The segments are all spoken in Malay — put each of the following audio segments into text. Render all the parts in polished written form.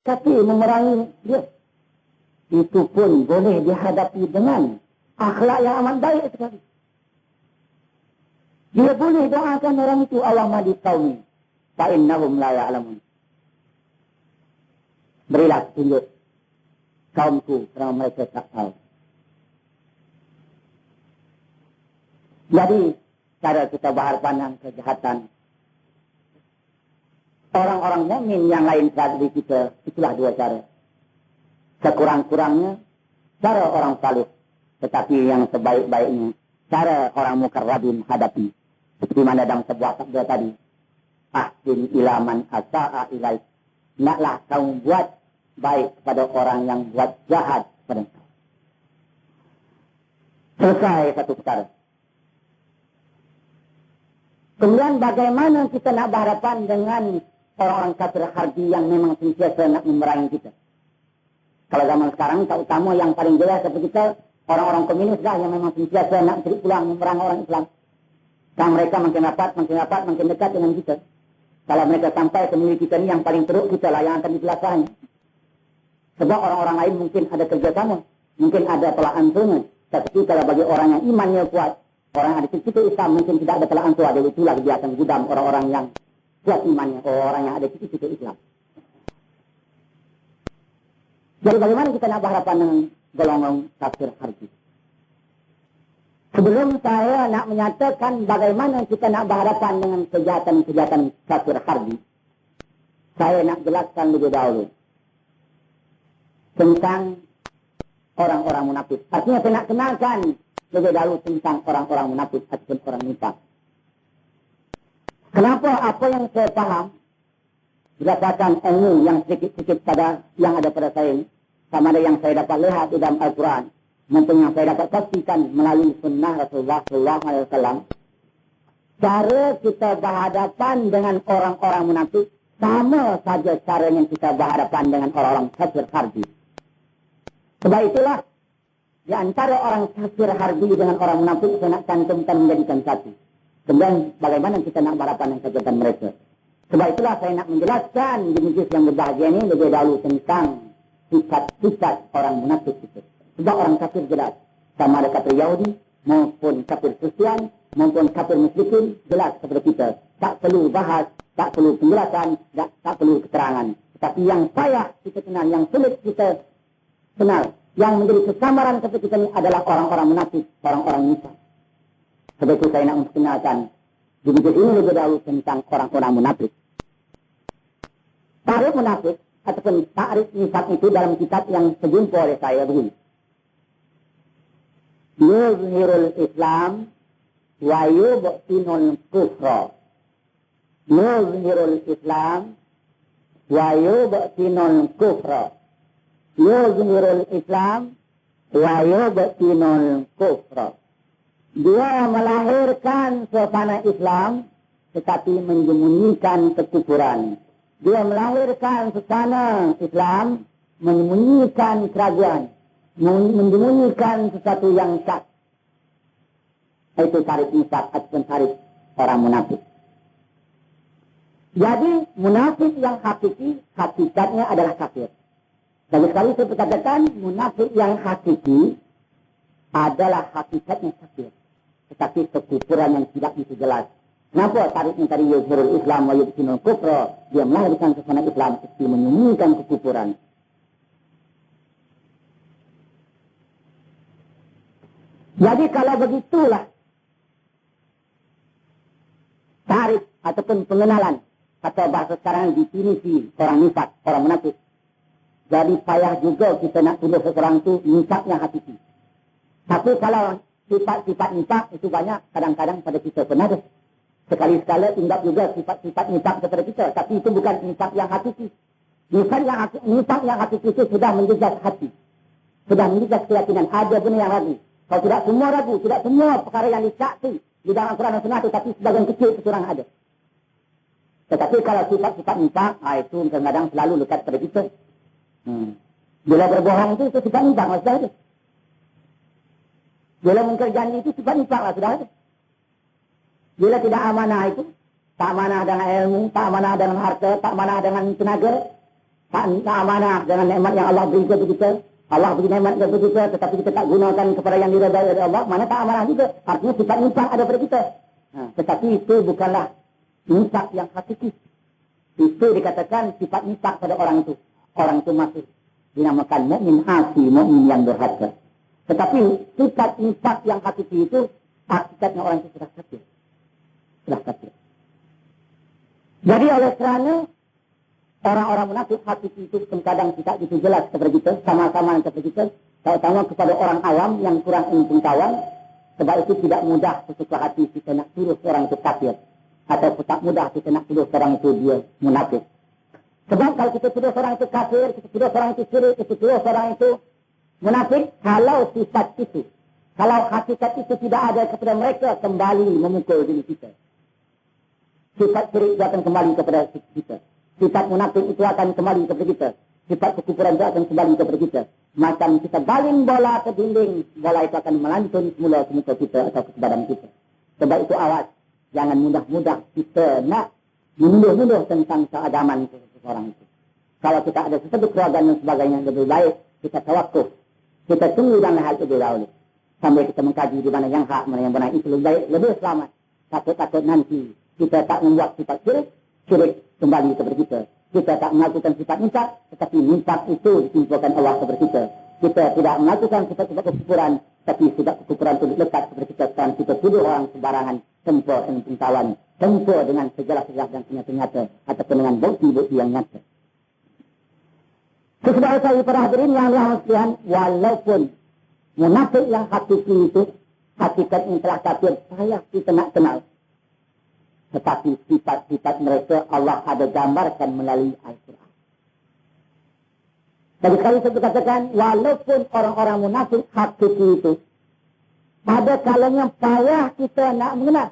Tapi memerangi dia, itu pun boleh dihadapi dengan akhlak yang amat baik sekali. Dia boleh doakan orang itu, Allahumma di qaumi fa innahum la ya'lamun. Berilah tunjuk kaumku kerana mereka tak tahu. Jadi cara kita berhadapan kejahatan orang-orang mukmin yang lain dari kita, itulah dua cara. Sekurang-kurangnya cara orang salih, tetapi yang sebaik-baiknya cara orang mukarrabin hadapi. Seperti mana dalam sebuah sabda tadi, ahsin ila man asa'a ilaik. Naklah kamu buat baik kepada orang yang buat jahat kepada kau. Selesai satu perkara. Kemudian bagaimana kita nak berhadapan dengan orang-orang kafir harbi yang memang sentiasa nak memerangi kita. Kalau zaman sekarang tak utama yang paling jelas seperti kita, orang-orang komunis dah yang memang sentiasa nak cari pulang memerangi orang Islam. Dan mereka makin rapat, makin dekat dengan kita. Kalau mereka sampai ke negeri kita ni, yang paling teruk kita lah yang akan dicelakakan. Sebab orang-orang lain mungkin ada kerjasama, mungkin ada pelaan sungai. Tapi kalau bagi orang yang imannya kuat, orang yang ada cita-cita Islam mungkin tidak ada pelaan sungai. Jadi itulah dia akan gudam orang-orang yang kuat imannya, orang yang ada cita-cita Islam. Jadi bagaimana kita nak berhadapan dengan golongan kafir harbi? Sebelum saya nak menyatakan bagaimana kita nak berhadapan dengan kejahatan-kejahatan kafir harbi, saya nak jelaskan lebih dahulu tentang orang-orang munafik. Artinya saya nak kenalkan lebih dahulu tentang orang-orang munafik ataupun orang nifaq. Kenapa apa yang saya faham berdasarkan ilmu yang sedikit-sedikit pada yang ada pada saya ini, sama ada yang saya dapat lihat di dalam Al-Quran maupun yang saya dapat pastikan melalui sunnah Rasulullah SAW, cara kita berhadapan dengan orang-orang munafik sama saja cara yang kita berhadapan dengan orang-orang kafir harbi. Sebab itulah di antara orang kafir harbi dengan orang munafik saya nak cantumkan menjadikan satu. Kemudian bagaimana kita nak berhadapan dengan kegiatan mereka. Sebab itulah saya nak menjelaskan di majlis yang berbahagia ini lebih dahulu tentang sifat-sifat orang munafik itu. Sebab orang kafir jelas, sama ada kafir Yahudi maupun kafir Kristian maupun kafir Musyrikin jelas kepada kita. Tak perlu bahas, tak perlu penjelasan, tak perlu keterangan. Tetapi yang payah kita kenal, yang sulit kita kenal, yang menjadi kesamaran kepada kita ini adalah orang-orang munafik, orang-orang nifaq. Sebab itu saya nak memperkenalkan di majlis ini lebih dahulu tentang orang-orang munafik. Takrif munafik ataupun takrif nifaq itu dalam kitab yang terjumpa oleh saya begini. Yuzhirul Islam wa yubtinul kufra. Yuzhirul Islam wa yubtinul kufra. Yuzhirul Islam wa yubtinul kufra. Dia melahirkan suasana Islam tetapi menyembunyikan kekufuran. Dia melahirkan suasana Islam, menyembunyikan keraguan, menyembunyikan sesuatu yang syak. Itu tarikh nifaq ataupun tarikh orang munafik. Jadi munafik yang hakiki, hakikatnya adalah kafir. Jadi sekali saya berkatakan munafik yang hakiki adalah hakikatnya kafir, tetapi kekufuran yang tidak bisa jelas. Kenapa tarikhnya tadi yuzhirul Islam wa yubtinul kufra? Dia melahirkan suasana Islam tapi menyembunyikan kekufuran. Jadi kalau begitulah tarikh ataupun pengenalan atau bahasa sekarang definisi orang nifaq, orang munafik. Jadi payah juga kita nak tuduh seseorang itu nifaq yang hakiki. Tapi kalau sifat-sifat nifaq itu banyak, kadang-kadang pada kita pun ada. Sekali-sekala tindak juga sifat-sifat nifaq kepada kita. Tapi itu bukan nifaq yang hakiki. Nifaq yang hakiki itu sudah menjejas hati. Sudah menjejas keyakinan. Ada benda yang ragu. Kalau tidak semua ragu, tidak semua perkara yang disakti di dalam Al-Quran dan Sunnah itu, tapi sebagian kecil kecurangan ada. Tetapi kalau sifat-sifat nifaq, itu kadang-kadang selalu dekat pada kita. Bila berbohong itu sifat nifaq lah, sudah ada. Bila mungkar janji itu sifat nifaq lah, sudah ada. Bila tidak amanah itu, tak amanah dengan ilmu, tak amanah dengan harta, tak amanah dengan tenaga, tak amanah dengan nikmat yang Allah beri kepada kita. Allah beri nikmat kepada kita, tetapi kita tak gunakan kepada yang diridai oleh Allah, mana tak amanah juga. Artinya sifat infak ada pada kita. Tetapi itu bukanlah infak yang hakiki. Itu dikatakan sifat infak pada orang itu. Orang itu masih dinamakan mukmin asi, mukmin yang durhaka. Tetapi sifat infak yang hakiki itu, hakikatnya orang itu sudah kafir. Sudah kafir. Jadi oleh kerana orang-orang munafik hakiki itu kadang tidak itu jelas kepada kita, sama-sama kepada kita, terutama kepada orang awam yang kurang ilmu pengetahuan, sebab itu tidak mudah sesuka hati kita nak tuduh orang itu kafir, atau tak mudah kita nak tuduh orang itu dia munafik. Sebab kalau kita tuduh orang itu kafir, kita tuduh orang itu syirik, kita tuduh orang itu munafik, kalau sifat itu, kalau hakikat itu tidak ada kepada mereka, kembali memukul diri kita. Sifat syirik itu akan kembali kepada kita. Sifat munafik itu akan kembali kepada kita. Sifat kekufuran itu akan kembali kepada kita. Macam kita baling bola ke dinding, bola itu akan melantun semula ke muka kita atau ke badan kita. Sebab itu awas, jangan mudah-mudah kita nak menuduh-nuduh tentang keagamaan seseorang itu. Kalau kita ada sesuatu keluarga dan sebagainya lebih baik, kita tawakuf. Kita tunggu dalam hal itu dahulu. Sampai kita mengkaji di mana yang hak, mana yang benar, itu lebih baik, lebih selamat. Takut-takut nanti kita tak membuat sifat syirik, syirik kembali kepada kita. Kita tak melakukan sifat mintak, tetapi mintak itu ditimpulkan Allah kepada kita. Kita tidak melakukan sifat-sifat kekufuran, tapi sifat kekufuran itu lekat kepada kita. Dan kita tuduh orang sembarangan, tempur dengan pengetahuan, tempur dengan sejelas-jelas dan nyata-nyata, ataupun dengan bukti-bukti yang nyata. Sesudah saya para hadirin yang dirahmati, walaupun munafik yang hakiki itu, hakikat yang telah kafir, saya kita nak kenal. Tetapi sifat-sifat mereka Allah ada gambarkan melalui Al-Quran. Jadi kali saya katakan, walaupun orang-orang munafik hakiki itu, pada kalanya payah kita nak mengenal.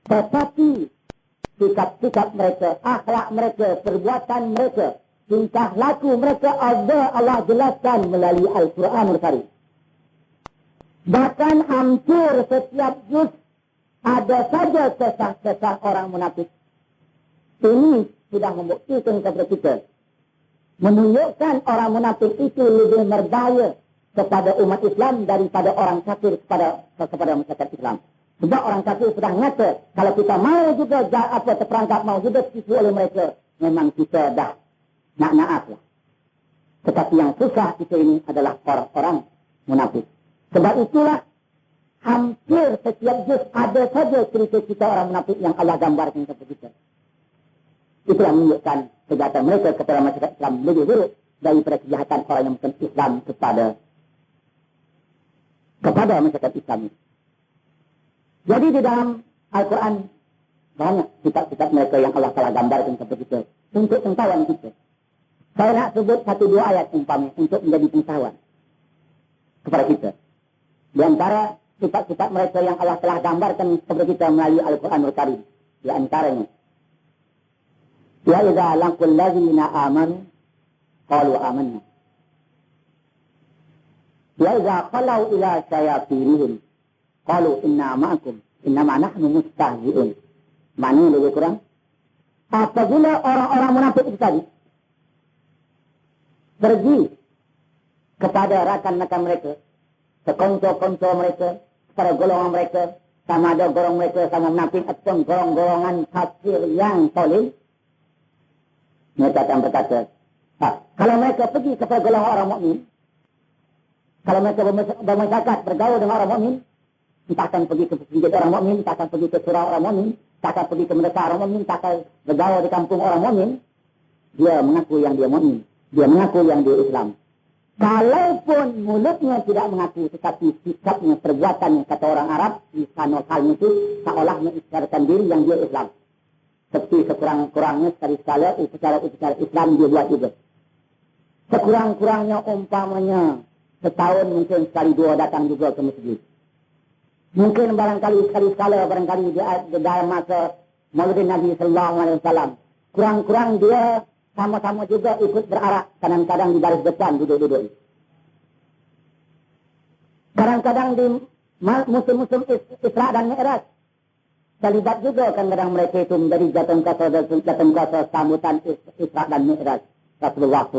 Tetapi sikap-sikap mereka, akhlak mereka, perbuatan mereka, tingkah laku mereka ada Allah jelaskan melalui Al-Quran Al-Karim. Bahkan hampir setiap juz ada saja kesah-kesah orang munafik. Ini sudah membuktikan kepada kita, menunjukkan orang munafik itu lebih berbahaya kepada umat Islam daripada orang kafir kepada masyarakat Islam. Sebab orang kafir sudah nyata, kalau kita mau juga terperangkap, mau juga ditipu oleh mereka, memang kita dah nak lah. Tetapi yang susah kita ini adalah orang-orang munafik. Sebab itulah hampir setiap juz ada saja cerita kita orang munafik yang Allah gambarkan kepada kita. Itulah menunjukkan kejahatan mereka kepada masyarakat Islam lebih buruk daripada kejahatan orang yang bukan Islam kepada masyarakat Islam. Jadi di dalam Al-Quran banyak sifat-sifat mereka yang Allah telah gambarkan kepada kita untuk pengetahuan kita. Saya nak sebut 1-2 ayat umpamanya untuk menjadi pengetahuan kepada kita. Di antara sifat-sifat mereka yang Allah telah gambarkan kepada kita melalui Al-Quran Al-Karim. Di antaranya, ya idza laqul ladzina amanu qalu amanna. Ya idza qalu ila syayatinihim qalu inna ma'akum innama nahnu mustahzi'un. Maknanya lebih kurang, apabila orang-orang munafik itu tadi pergi kepada rakan-rakan mereka, sekonco-konco mereka, kepada golongan mereka, sama ada golongan mereka sama munafik atau golongan kafir yang soleh, mereka akan berkata, kalau mereka pergi kepada golongan orang mukmin, kalau mereka bermasyarakat, bergaul dengan orang mukmin, kita akan pergi ke masjid orang mukmin, kita akan pergi ke surau orang mukmin, kita akan pergi ke madrasah orang mukmin, kita akan bergaul di kampung orang mukmin, dia mengaku yang dia mukmin, dia mengaku yang dia Islam. Kalaupun mulutnya tidak mengaku, tetapi sikapnya, perbuatannya, kata orang Arab, di sana halnya itu seolah mengisyarkan diri yang dia Islam. Seperti sekurang-kurangnya sekali-sekala upacara Islam dia buat juga. Sekurang-kurangnya umpamanya setahun mungkin sekali 2 datang juga ke masjid. Mungkin barangkali sekali-sekala barangkali di dalam masa Maulid Nabi Sallallahu Alaihi Wasallam. Kurang-kurang dia sama-sama juga ikut berarak, kadang-kadang di baris depan duduk-duduk. Kadang-kadang di musim-musim Isra dan Mi'raj terlibat juga kadang-kadang mereka itu menjadi jatuh kuasa sambutan Isra dan Mi'raj. Rasulullah